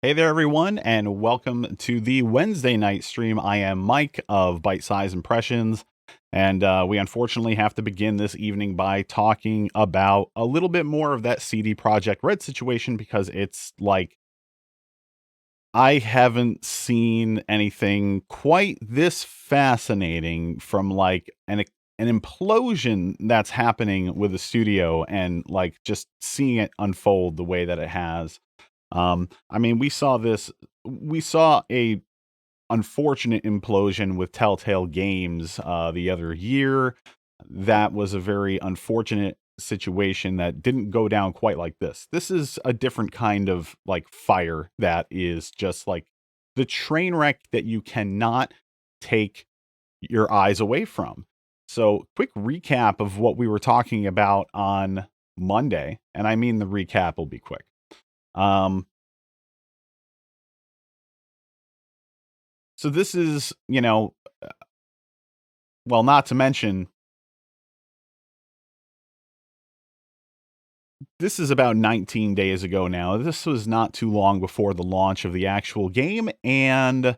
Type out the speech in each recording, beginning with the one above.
Hey there, everyone, and welcome to the Wednesday night stream. I am Mike of Byte-Size Impressions, and we unfortunately have to begin this evening by talking about a little bit more of that CD Projekt Red situation because it's like I haven't seen anything quite this fascinating from like an implosion that's happening with the studio and like just seeing it unfold the way that it has. I mean, we saw a unfortunate implosion with Telltale Games the other year. That was a very unfortunate situation that didn't go down quite like this. This is a different kind of like fire that is just like the train wreck that you cannot take your eyes away from. So, quick recap of what we were talking about on Monday, and I mean the recap will be quick. Um, So this is, well, not to mention, this is about 19 days ago now. This was not too long before the launch of the actual game, and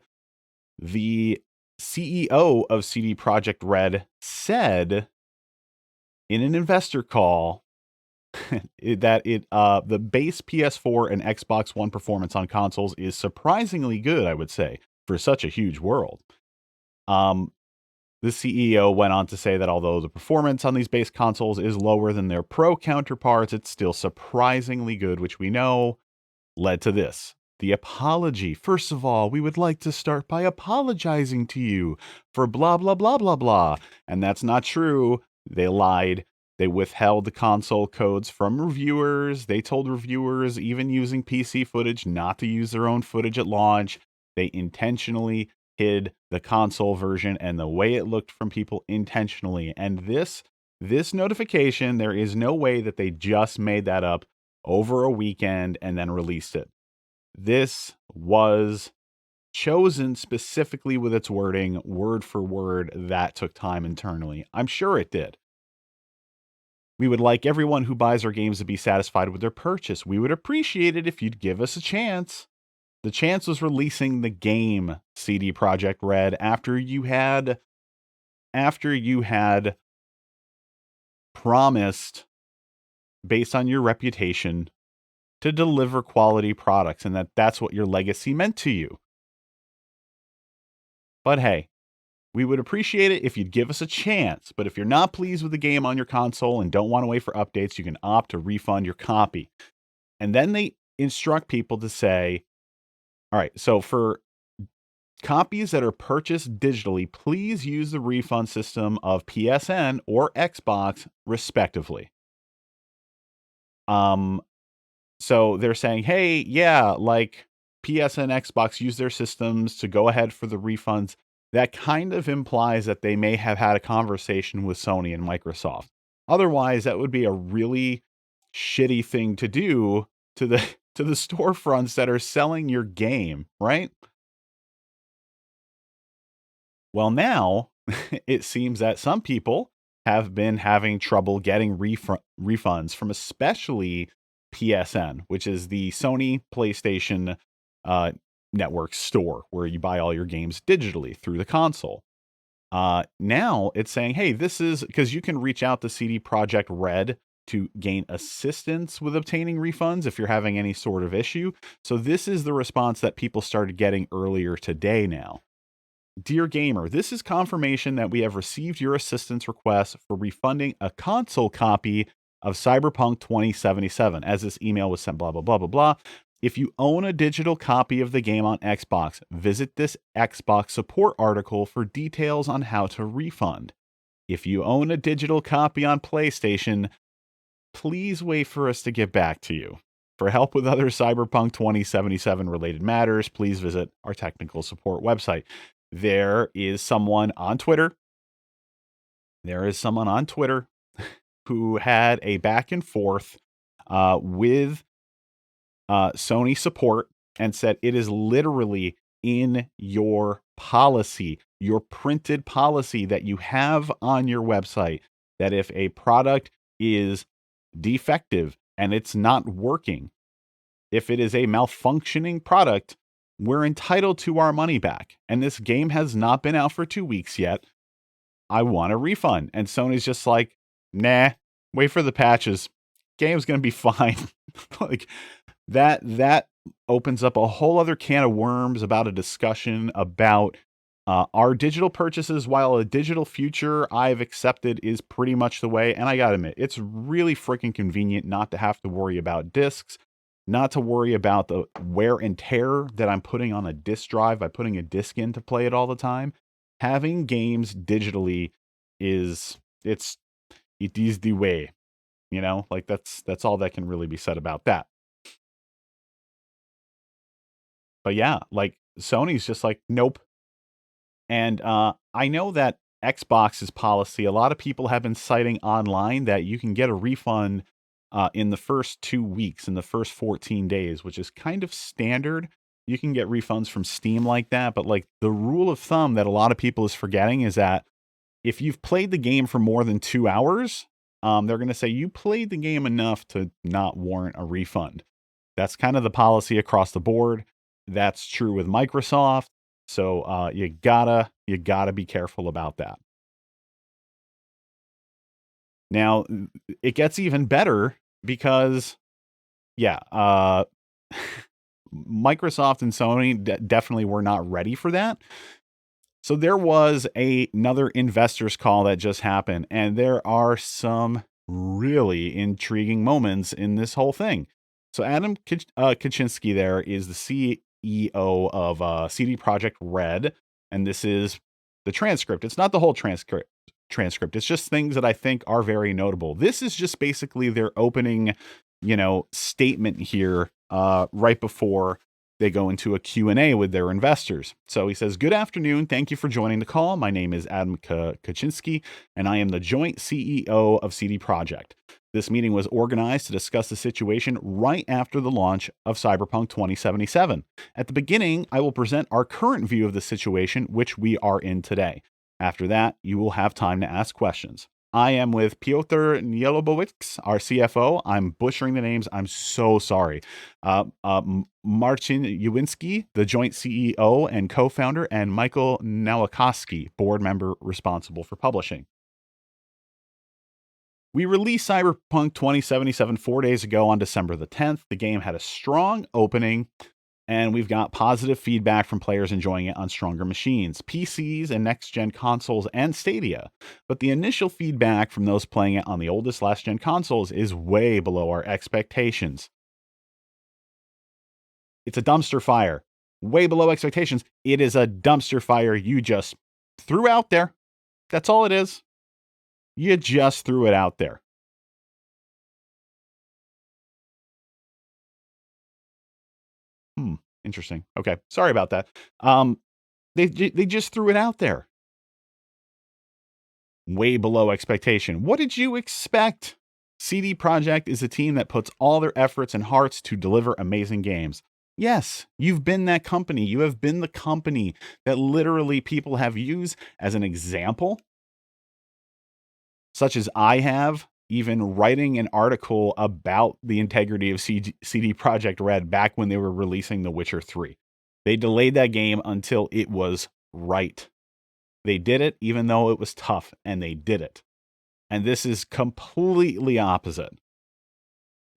the CEO of CD Projekt Red said in an investor call that the base PS4 and Xbox One performance on consoles is surprisingly good, I would say, for such a huge world. Um, The CEO went on to say that although the performance on these base consoles is lower than their Pro counterparts, it's still surprisingly good, which we know led to this. The apology. First of all, we would like to start by apologizing to you for blah, blah, blah, blah, blah. And that's not true. They lied. They withheld the console codes from reviewers. They told reviewers, even using PC footage, not to use their own footage at launch. They intentionally hid the console version and the way it looked from people intentionally. And this notification, there is no way that they just made that up over a weekend and then released it. This was chosen specifically with its wording, word for word. That took time internally. I'm sure it did. We would like everyone who buys our games to be satisfied with their purchase. We would appreciate it if you'd give us a chance. The chance was releasing the game CD Projekt Red after you had promised, based on your reputation, to deliver quality products and that's what your legacy meant to you. But hey, we would appreciate it if you'd give us a chance. But if you're not pleased with the game on your console and don't want to wait for updates, you can opt to refund your copy. And then they instruct people to say, all right, so for copies that are purchased digitally, please use the refund system of PSN or Xbox, respectively. Um, so they're saying, hey, yeah, like PSN, Xbox use their systems to go ahead for the refunds. That kind of implies that they may have had a conversation with Sony and Microsoft. Otherwise, that would be a really shitty thing to do to the to the storefronts that are selling your game, right? Well, now it seems that some people have been having trouble getting refunds from especially PSN, which is the Sony PlayStation uh, network store where you buy all your games digitally through the console. Now it's saying, hey, this is because you can reach out to CD Projekt Red to gain assistance with obtaining refunds if you're having any sort of issue. So this is the response that people started getting earlier today now. Dear Gamer, this is confirmation that we have received your assistance request for refunding a console copy of Cyberpunk 2077, as this email was sent, blah, blah, blah, blah, blah. If you own a digital copy of the game on Xbox, visit this Xbox support article for details on how to refund. If you own a digital copy on PlayStation, please wait for us to get back to you. For help with other Cyberpunk 2077 related matters, please visit our technical support website. There is someone on Twitter. There is someone on Twitter who had a back and forth with Sony support and said it is literally in your policy, your printed policy that you have on your website, that if a product is defective and it's not working, if it is a malfunctioning product, we're entitled to our money back. And this game has not been out for 2 weeks yet. I want a refund. And Sony's just like, nah, wait for the patches. Game's going to be fine. Like that opens up a whole other can of worms about a discussion about our digital purchases. While a digital future I've accepted is pretty much the way. And I got to admit, it's really freaking convenient not to have to worry about discs, not to worry about the wear and tear that I'm putting on a disk drive by putting a disc in to play it all the time. Having games digitally it is the way, like that's all that can really be said about that. But yeah, like Sony's just like, nope. And I know that Xbox's policy, a lot of people have been citing online that you can get a refund in the first 2 weeks, in the first 14 days, which is kind of standard. You can get refunds from Steam like that. But like the rule of thumb that a lot of people is forgetting is that if you've played the game for more than 2 hours, they're going to say you played the game enough to not warrant a refund. That's kind of the policy across the board. That's true with Microsoft. So you gotta be careful about that. Now it gets even better because, yeah, Microsoft and Sony definitely were not ready for that. So there was another investors call that just happened, and there are some really intriguing moments in this whole thing. So Adam Kaczynski there is the CEO of CD Projekt Red, and this is the transcript. It's not the whole transcript. It's just things that I think are very notable. This is just basically their opening, statement here right before they go into a Q&A with their investors. So he says, "Good afternoon. Thank you for joining the call. My name is Adam Kaczynski, and I am the joint CEO of CD Projekt. This meeting was organized to discuss the situation right after the launch of Cyberpunk 2077. At the beginning, I will present our current view of the situation, which we are in today. After that, you will have time to ask questions. I am with Piotr Nielobowicz, our CFO. I'm butchering the names. I'm so sorry. Marcin Uwinski, the joint CEO and co-founder, and Michael Nowakowski, board member responsible for publishing. We released Cyberpunk 2077 4 days ago on December the 10th. The game had a strong opening, and we've got positive feedback from players enjoying it on stronger machines, PCs, and next-gen consoles, and Stadia. But the initial feedback from those playing it on the oldest last-gen consoles is way below our expectations. It's a dumpster fire. Way below expectations. It is a dumpster fire you just threw out there. That's all it is. You just threw it out there. Interesting. Okay. Sorry about that. They just threw it out there. Way below expectation. What did you expect? CD Projekt is a team that puts all their efforts and hearts to deliver amazing games. Yes, you've been that company. You have been the company that literally people have used as an example, such as I have, even writing an article about the integrity of CD Projekt Red back when they were releasing The Witcher 3. They delayed that game until it was right. They did it even though it was tough, and they did it. And this is completely opposite.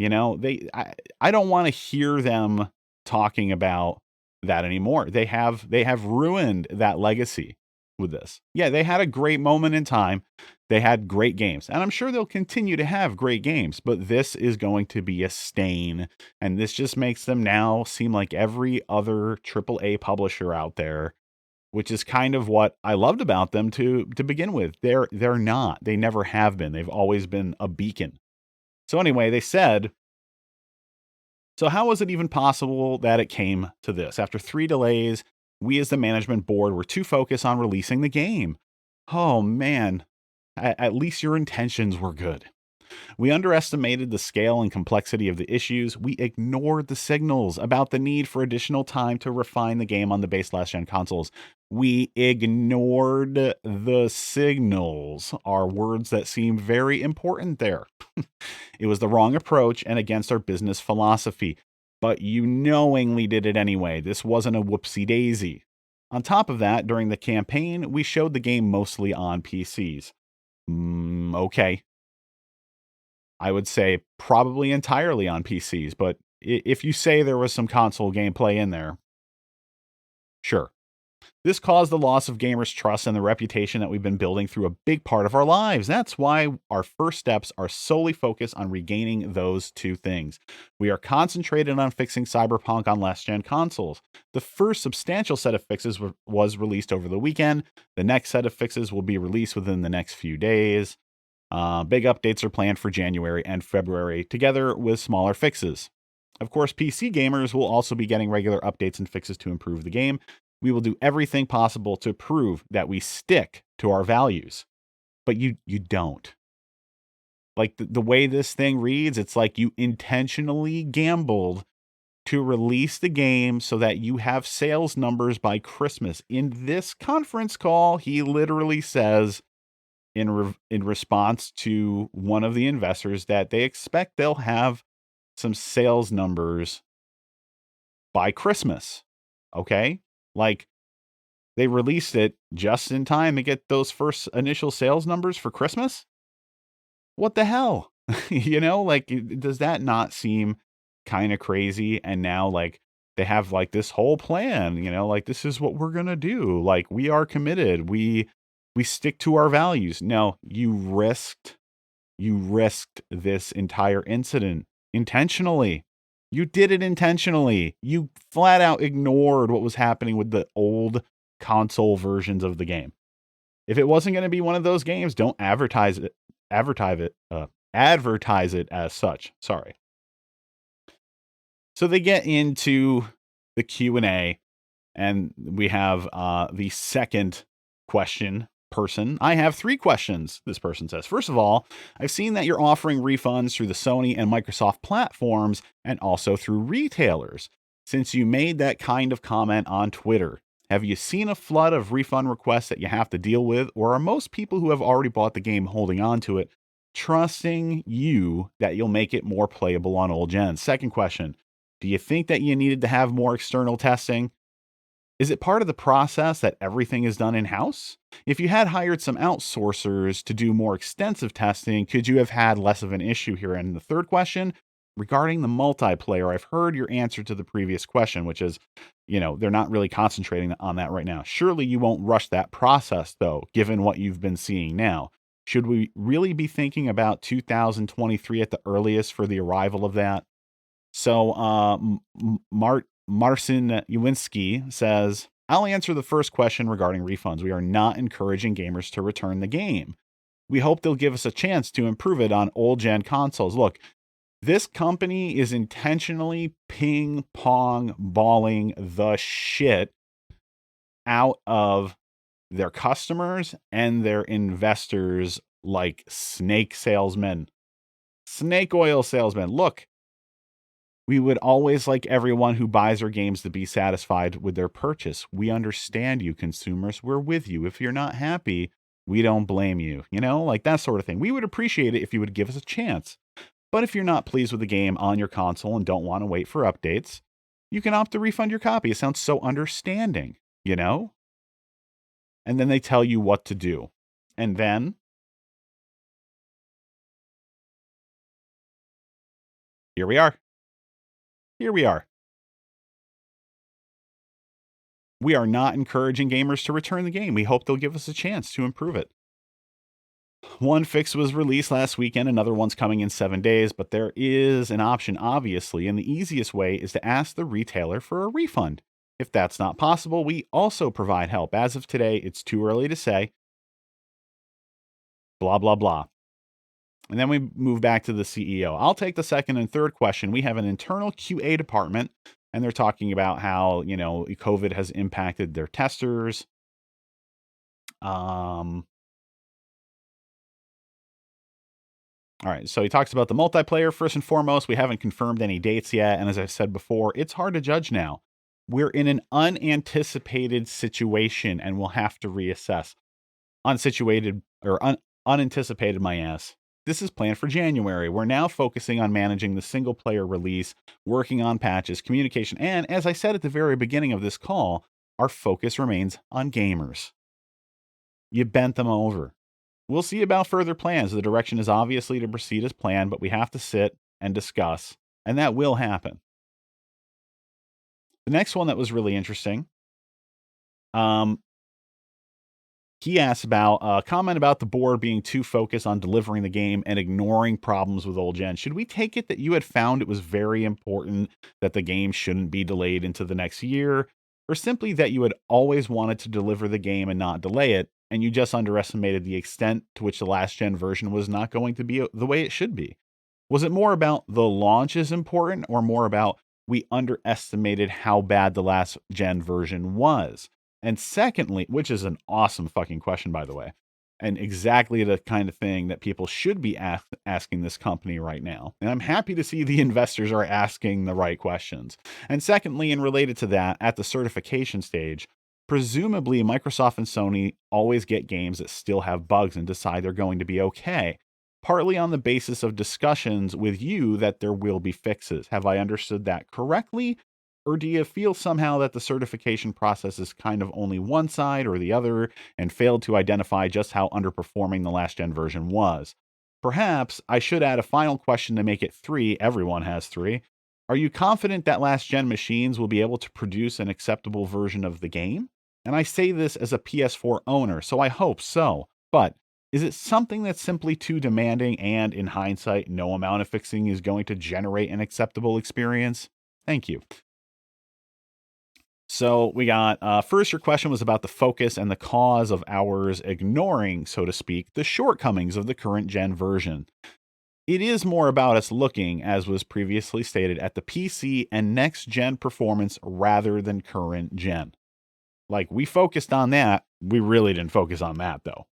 I don't want to hear them talking about that anymore. They have ruined that legacy with this. Yeah, they had a great moment in time. They had great games, and I'm sure they'll continue to have great games, but this is going to be a stain, and this just makes them now seem like every other AAA publisher out there, which is kind of what I loved about them to begin with. They're not. They never have been. They've always been a beacon. So anyway, they said, so how was it even possible that it came to this? After 3 delays, we as the management board were too focused on releasing the game. Oh man, at least your intentions were good. We underestimated the scale and complexity of the issues. We ignored the signals about the need for additional time to refine the game on the base last-gen consoles. We ignored the signals, are words that seem very important there. It was the wrong approach and against our business philosophy. but you knowingly did it anyway. This wasn't a whoopsie daisy. On top of that, during the campaign, we showed the game mostly on PCs. Okay. I would say probably entirely on PCs, but if you say there was some console gameplay in there, sure. This caused the loss of gamers' trust and the reputation that we've been building through a big part of our lives. That's why our first steps are solely focused on regaining those two things. We are concentrated on fixing Cyberpunk on last-gen consoles. The first substantial set of fixes was released over the weekend. The next set of fixes will be released within the next few days. Big updates are planned for January and February, together with smaller fixes. Of course, PC gamers will also be getting regular updates and fixes to improve the game. We will do everything possible to prove that we stick to our values. But you don't. Like the way this thing reads, it's like you intentionally gambled to release the game so that you have sales numbers by Christmas. In this conference call, he literally says, in response to one of the investors, that they expect they'll have some sales numbers by Christmas. Okay? Like, they released it just in time to get those first initial sales numbers for Christmas? What the hell? Like, does that not seem kind of crazy? And now, like, they have, like, this whole plan, like, this is what we're going to do. Like, we are committed. We stick to our values. No, you risked this entire incident intentionally. You did it intentionally. You flat out ignored what was happening with the old console versions of the game. If it wasn't going to be one of those games, don't advertise it as such. Sorry. So they get into the Q&A, and we have the second question person. I have 3 questions, this person says. First of all, I've seen that you're offering refunds through the Sony and Microsoft platforms and also through retailers. Since you made that kind of comment on Twitter, have you seen a flood of refund requests that you have to deal with, or are most people who have already bought the game holding on to it, trusting you that you'll make it more playable on old gens? Second question, do you think that you needed to have more external testing? Is it part of the process that everything is done in-house? If you had hired some outsourcers to do more extensive testing, could you have had less of an issue here? And the third question, regarding the multiplayer, I've heard your answer to the previous question, which is, they're not really concentrating on that right now. Surely you won't rush that process, though, given what you've been seeing now. Should we really be thinking about 2023 at the earliest for the arrival of that? So, Marcin Uwinski says, I'll answer the first question regarding refunds. We are not encouraging gamers to return the game. We hope they'll give us a chance to improve it on old-gen consoles. Look, this company is intentionally ping-pong balling the shit out of their customers and their investors like snake salesmen. Snake oil salesmen. Look, we would always like everyone who buys our games to be satisfied with their purchase. We understand you, consumers. We're with you. If you're not happy, we don't blame you. Like that sort of thing. We would appreciate it if you would give us a chance. But if you're not pleased with the game on your console and don't want to wait for updates, you can opt to refund your copy. It sounds so understanding, And then they tell you what to do. And then here we are. We are not encouraging gamers to return the game. We hope they'll give us a chance to improve it. One fix was released last weekend, another one's coming in 7 days, but there is an option, obviously, and the easiest way is to ask the retailer for a refund. If that's not possible, we also provide help. As of today, it's too early to say. Blah, blah, blah. And then we move back to the CEO. I'll take the second and third question. We have an internal QA department, and they're talking about how, COVID has impacted their testers. All right, so he talks about the multiplayer. First and foremost, we haven't confirmed any dates yet. And as I've said before, it's hard to judge now. We're in an unanticipated situation, and we'll have to reassess. Unanticipated, my ass. This is planned for January. We're now focusing on managing the single player release, working on patches, communication, and as I said at the very beginning of this call, our focus remains on gamers. You bent them over. We'll see about further plans. The direction is obviously to proceed as planned, but we have to sit and discuss, and that will happen. The next one that was really interesting, he asked about a comment about the board being too focused on delivering the game and ignoring problems with old gen. Should we take it that you had found it was very important that the game shouldn't be delayed into the next year, or simply that you had always wanted to deliver the game and not delay it, and you just underestimated the extent to which the last gen version was not going to be the way it should be? Was it more about the launch is important, or more about we underestimated how bad the last gen version was? And secondly, which is an awesome fucking question, by the way, and exactly the kind of thing that people should be asking this company right now. And I'm happy to see the investors are asking the right questions. And secondly, and related to that, at the certification stage, presumably Microsoft and Sony always get games that still have bugs and decide they're going to be okay, partly on the basis of discussions with you that there will be fixes. Have I understood that correctly? Or do you feel somehow that the certification process is kind of only one side or the other and failed to identify just how underperforming the last gen version was? Perhaps I should add a final question to make it 3. Everyone has 3. Are you confident that last gen machines will be able to produce an acceptable version of the game? And I say this as a PS4 owner, so I hope so. But is it something that's simply too demanding and, in hindsight, no amount of fixing is going to generate an acceptable experience? Thank you. So we got first, your question was about the focus and the cause of ours ignoring, so to speak, the shortcomings of the current gen version. It is more about us looking, as was previously stated, at the PC and next gen performance rather than current gen. Like, we focused on that. We really didn't focus on that, though.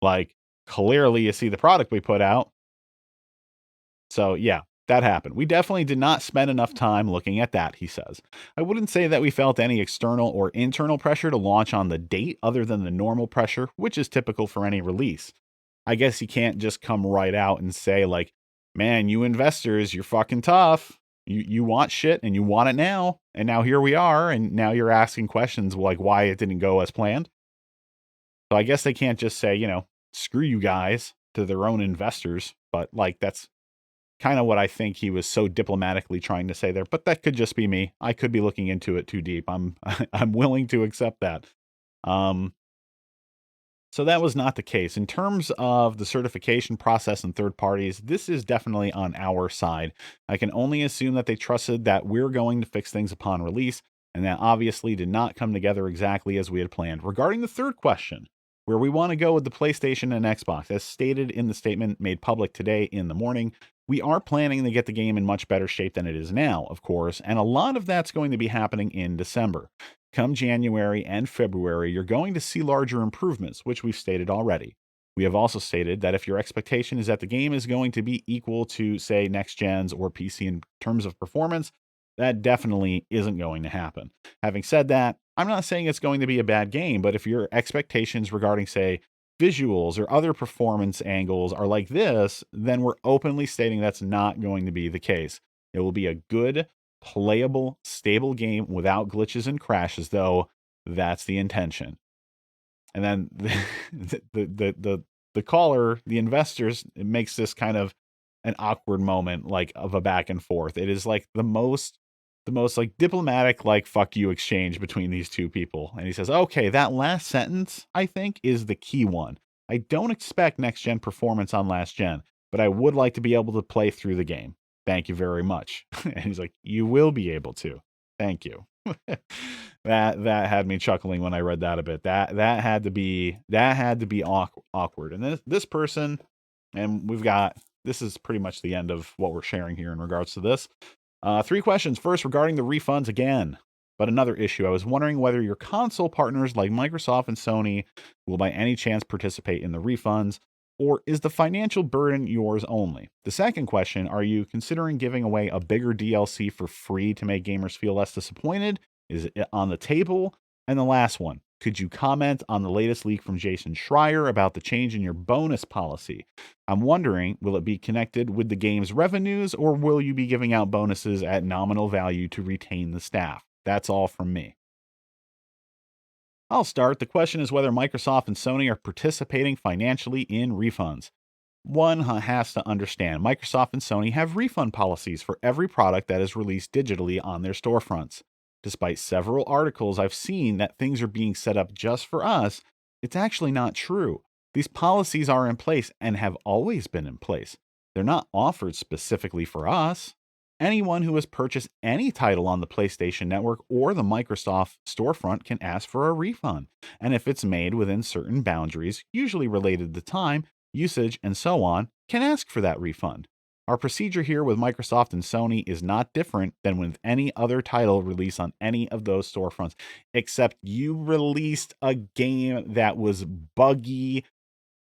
Like, clearly you see the product we put out. So, yeah, that happened. We definitely did not spend enough time looking at that, he says. I wouldn't say that we felt any external or internal pressure to launch on the date other than the normal pressure, which is typical for any release. I guess you can't just come right out and say, like, man, you investors, you're fucking tough. You want shit and you want it now. And now here we are. And now you're asking questions like why it didn't go as planned. So I guess they can't just say, screw you guys to their own investors. But like, that's kind of what I think he was so diplomatically trying to say there. But that could just be me. I could be looking into it too deep. I'm willing to accept that. So that was not the case. In terms of the certification process and third parties, this is definitely on our side. I can only assume that they trusted that we're going to fix things upon release, and that obviously did not come together exactly as we had planned. Regarding the third question, where we want to go with the PlayStation and Xbox, as stated in the statement made public today in the morning, we are planning to get the game in much better shape than it is now, of course, and a lot of that's going to be happening in December. Come January and February, you're going to see larger improvements, which we've stated already. We have also stated that if your expectation is that the game is going to be equal to, say, next gens or PC in terms of performance, that definitely isn't going to happen. Having said that, I'm not saying it's going to be a bad game, but if your expectations regarding, say, visuals or other performance angles are like this, then we're openly stating that's not going to be the case. It will be a good, playable, stable game without glitches and crashes, though. That's the intention. And then the caller, the investors, it makes this kind of an awkward moment, like of a back and forth. It is like the most like diplomatic, like fuck you exchange between these two people. And he says, okay, that last sentence, I think, is the key one. I don't expect next gen performance on last gen, but I would like to be able to play through the game. Thank you very much. And he's like, you will be able to. Thank you. that had me chuckling when I read that a bit. That had to be awkward. And this person, and this is pretty much the end of what we're sharing here in regards to this. 3 questions. First, regarding the refunds again, but another issue. I was wondering whether your console partners like Microsoft and Sony will by any chance participate in the refunds, or is the financial burden yours only? The second question, are you considering giving away a bigger DLC for free to make gamers feel less disappointed? Is it on the table? And the last one, Could you comment on the latest leak from Jason Schreier about the change in your bonus policy? I'm wondering, will it be connected with the game's revenues, or will you be giving out bonuses at nominal value to retain the staff? That's all from me. I'll start. The question is whether Microsoft and Sony are participating financially in refunds. One has to understand Microsoft and Sony have refund policies for every product that is released digitally on their storefronts. Despite several articles I've seen that things are being set up just for us, it's actually not true. These policies are in place and have always been in place. They're not offered specifically for us. Anyone who has purchased any title on the PlayStation Network or the Microsoft storefront can ask for a refund. And if it's made within certain boundaries, usually related to time, usage, and so on, can ask for that refund. Our procedure here with Microsoft and Sony is not different than with any other title released on any of those storefronts, except you released a game that was buggy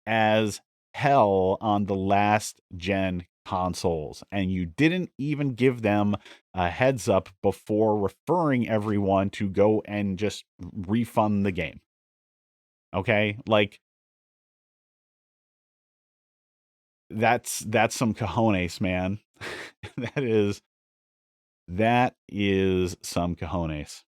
as hell on the last gen consoles, and you didn't even give them a heads up before referring everyone to go and just refund the game. Okay? Like, that's some cojones, man. that is some cojones.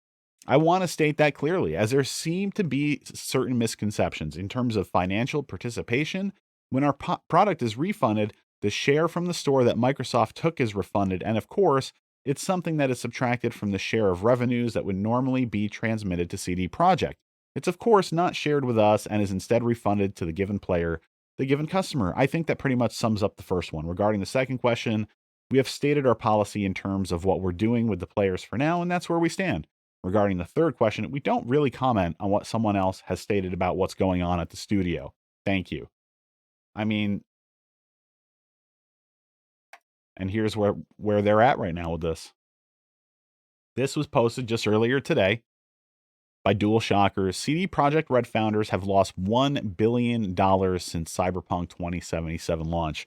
I want to state that clearly, as there seem to be certain misconceptions in terms of financial participation. When our product is refunded, the share from the store that Microsoft took is refunded, and of course, it's something that is subtracted from the share of revenues that would normally be transmitted to CD Projekt. It's of course not shared with us and is instead refunded to the given player, the given customer. I think that pretty much sums up the first one. Regarding the second question, we have stated our policy in terms of what we're doing with the players for now, and that's where we stand. Regarding the third question, we don't really comment on what someone else has stated about what's going on at the studio. Thank you. I mean, and here's where they're at right now with this. This was posted just earlier today by DualShockers. CD Projekt Red founders have lost $1 billion since Cyberpunk 2077 launch.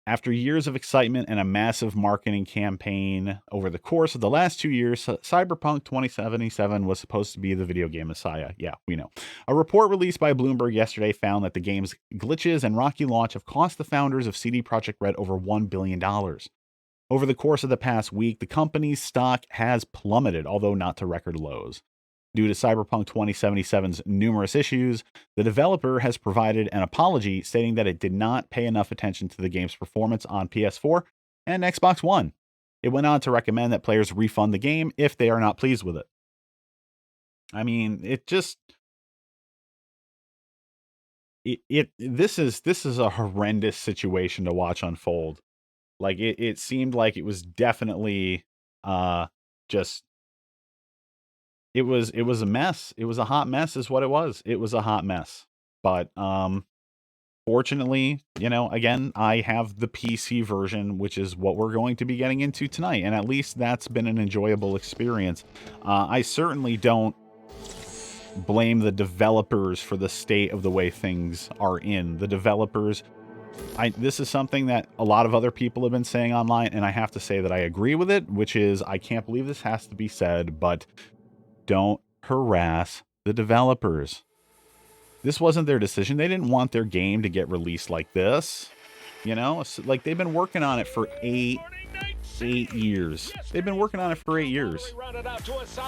After years of excitement and a massive marketing campaign over the course of the last 2 years, Cyberpunk 2077 was supposed to be the video game messiah. Yeah, we know. A report released by Bloomberg yesterday found that the game's glitches and rocky launch have cost the founders of CD Projekt Red over $1 billion. Over the course of the past week, the company's stock has plummeted, although not to record lows. Due to Cyberpunk 2077's numerous issues, the developer has provided an apology stating that it did not pay enough attention to the game's performance on PS4 and Xbox One. It went on to recommend that players refund the game if they are not pleased with it. I mean, this is a horrendous situation to watch unfold. Like it seemed like it was definitely just it was a mess. It was a hot mess is what it was. It was a hot mess. But fortunately, again, I have the PC version, which is what we're going to be getting into tonight, and at least that's been an enjoyable experience. I certainly don't blame the developers for the state of the way things are in. The developers, this is something that a lot of other people have been saying online, and I have to say that I agree with it, which is, I can't believe this has to be said, but don't harass the developers. This wasn't their decision. They didn't want their game to get released like this. Like they've been working on it for 8 years. They've been working on it for 8 years.